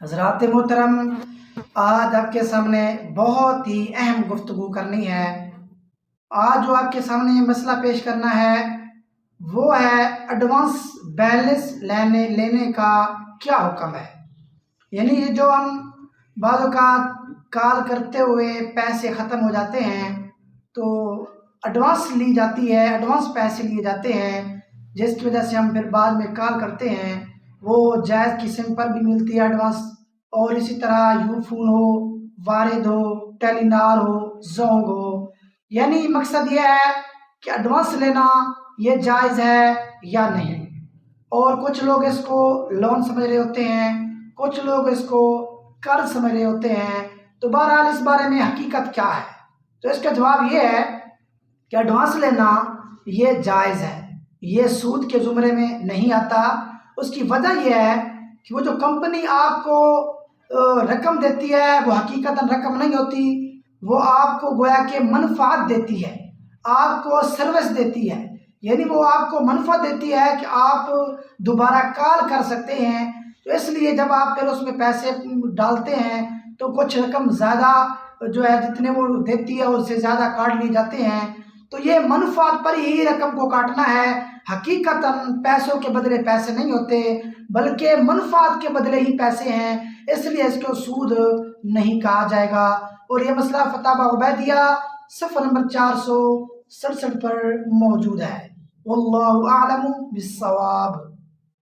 حضرات محترم، آج آپ کے سامنے بہت ہی اہم گفتگو کرنی ہے۔ آج جو آپ کے سامنے یہ مسئلہ پیش کرنا ہے وہ ہے ایڈوانس بیلنس لینے کا کیا حکم ہے۔ یعنی یہ جو ہم بعض اوقات کال کرتے ہوئے پیسے ختم ہو جاتے ہیں تو ایڈوانس لی جاتی ہے، ایڈوانس پیسے لیے جاتے ہیں، جس کی وجہ سے ہم پھر بعد میں کال کرتے ہیں وہ جائز قسم پر بھی ملتی ہے ایڈوانس، اور اسی طرح یو فون ہو، وارد ہو، ٹیلی نار ہو، زونگ ہو۔ یعنی مقصد یہ ہے کہ ایڈوانس لینا یہ جائز ہے یا نہیں، اور کچھ لوگ اس کو لون سمجھ رہے ہوتے ہیں، کچھ لوگ اس کو قرض سمجھ رہے ہوتے ہیں۔ تو بہرحال اس بارے میں حقیقت کیا ہے؟ تو اس کا جواب یہ ہے کہ ایڈوانس لینا یہ جائز ہے، یہ سود کے زمرے میں نہیں آتا۔ اس کی وجہ یہ ہے کہ وہ جو کمپنی آپ کو رقم دیتی ہے وہ حقیقتاً رقم نہیں ہوتی، وہ آپ کو گویا کہ منفعت دیتی ہے، آپ کو سروس دیتی ہے۔ یعنی وہ آپ کو منفعت دیتی ہے کہ آپ دوبارہ کال کر سکتے ہیں، تو اس لیے جب آپ پھر اس میں پیسے ڈالتے ہیں تو کچھ رقم زیادہ جو ہے جتنے وہ دیتی ہے اس سے زیادہ کاٹ لیے جاتے ہیں۔ تو یہ منفعت پر ہی رقم کو کاٹنا ہے، حقیقتاً پیسوں کے بدلے پیسے نہیں ہوتے بلکہ منفعت کے بدلے ہی پیسے ہیں، اس لیے اس کو سود نہیں کہا جائے گا۔ اور یہ مسئلہ فتاوی عبیدیہ صفحہ نمبر 467 پر موجود ہے۔ واللہ اعلم بالصواب۔